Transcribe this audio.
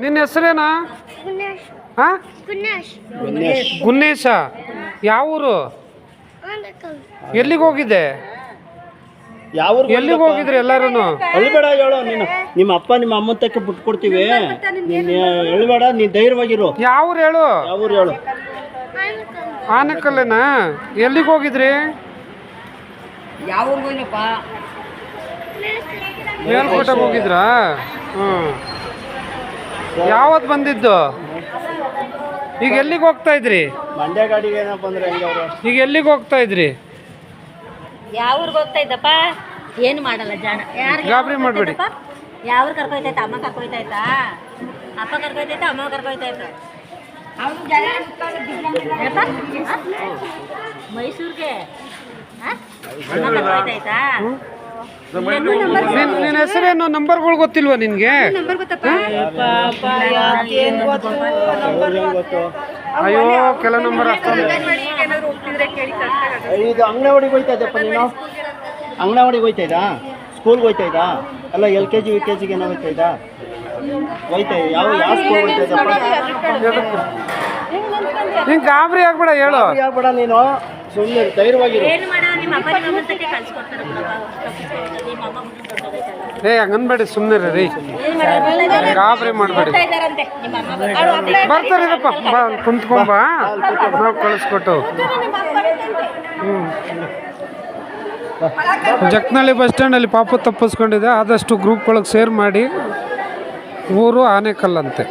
ನಿನ್ನ ಹೆಸರೇನಾ? ಗುಣೇಶ್. ಹಾಂ, ಗುನ್ನೇಶ. ಯಾವ ಊರು? ಎಲ್ಲಿಗೆ ಹೋಗಿದ್ದೆ? ಎಲ್ಲಿಗೆ ಹೋಗಿದ್ರಿ ಎಲ್ಲರೂ? ಅಳ್ಬೇಡ, ಹೇಳು. ನೀನು ನಿಮ್ಮ ಅಪ್ಪ ನಿಮ್ಮ ಅಮ್ಮನ ತಕ್ಕ ಬಿಟ್ಟು ಕೊಡ್ತೀವಿ. ನೀನು ಹೇಳ್ಬೇಡ, ನೀನು ಧೈರ್ಯವಾಗಿರು. ಯಾವ ಊರು ಹೇಳು? ಯಾವ ಊರು ಹೇಳು? ಆನೆಕಲ್ಲೇನಾ? ಎಲ್ಲಿಗೆ ಹೋಗಿದ್ರಿ? ಯಾವ ಊರಿಗಪ್ಪ? ಮೇಲ್ಕೋಟೆಗೆ ಹೋಗಿದ್ರಾ? ಹ್ಞೂ. ಯಾವತ್ತು ಬಂದಿದ್ದು? ಈಗ ಎಲ್ಲಿಗೆ ಹೋಗ್ತಾ ಇದ್ರಿ? ಮಂಡ್ಯ ಗಾಡಿಗೆ ಏನಪ್ಪ ಅಂದ್ರೆ ಹೆಂಗೆ ಅವರು? ಈಗ ಎಲ್ಲಿಗೆ ಹೋಗ್ತಾ ಇದ್ರಿ? ಯಾವ ಊರಿಗೆ ಹೋಗ್ತಾ ಇದ್ದಪ್ಪ? ಏನು ಮಾಡಲ್ಲ ಜಾಣ. ಗಾಬರಿ ಮಾಡಬೇಡಿ. ಯಾವ ಊರು ಕರ್ಕೊಯ್ತಾಯ್ತಾ? ಅಮ್ಮ ಕರ್ಕೊಯ್ತಾಯ್ತಾ? ಅಪ್ಪ ಕರ್ಕೊಯ್ತಾಯ್ತಾ? ಅಮ್ಮ ಕರ್ಕೊಯ್ತಾಯ್ತಾ? ಮೈಸೂರಿಗೆ ಅಮ್ಮ ಕರ್ಕೊಯ್ತಾಯ್ತಾ? ನಿನ್ನ ಹೆಸರೇನು? ನಂಬರ್ಗಳು ಗೊತ್ತಿಲ್ವಾ ನಿನಗೆ? ಅಯ್ಯೋ, ಕೆಲ ನಂಬರ್ ಅಷ್ಟೊಂದು. ಇದು ಅಂಗನವಾಡಿಗೆ ಹೋಯ್ತಾ ಇದ್ದಪ್ಪ ನೀನು? ಅಂಗನವಾಡಿಗೆ ಹೋಯ್ತಾ ಇದ್ದಾ? ಸ್ಕೂಲ್ಗೆ ಹೋಯ್ತಾ ಇದ್ದಾ? ಅಲ್ಲ, LKG UKGಗೆ ಏನೋ ಹೋಯ್ತಾ ಇದ್ದಾ? ಹೋಯ್ತಾ ಯಾವ ಸ್ಕೂಲ್ ಹೋಯ್ತಾ ಇದ್ದಪ್ಪ? ನೀನು ಗಾಬರಿ ಆಗ್ಬೇಡ, ಹೇಳು. ಆಗ್ಬೇಡ, ನೀನು ಸುಮ್ಮನೆ ಧೈರ್ಯವಾಗಿರು. ಏನು ಮಾಡೋ? ನಿಮ್ಮ ಅಪ್ಪ ನಿಮ್ಮ ಅಮ್ಮನ ತಕ್ಕೆ ಕಳ್ಸಿಕೊಡ್ತಾರೆ ನಿಮ್ಮ ಅಮ್ಮ ಏ, ಹಂಗನ್ಬೇಡಿ, ಸುಮ್ಮನೆ ರೀ. ಗಾಬರಿ ಮಾಡಬೇಡಿ. ಬರ್ತಾರಿದಪ್ಪ, ಬಾ, ಕುಂತ್ಕೊಂಬ, ನಾವು ಕಳಿಸ್ಕೊಟ್ಟು. ಜಕ್ನಳ್ಳಿ ಬಸ್ ಸ್ಟ್ಯಾಂಡಲ್ಲಿ ಪಾಪು ತಪ್ಪಿಸ್ಕೊಂಡಿದೆ. ಆದಷ್ಟು ಗ್ರೂಪ್ಗಳಿಗೆ ಶೇರ್ ಮಾಡಿ. ಊರು ಆನೆಕಲ್ಲಂತೆ.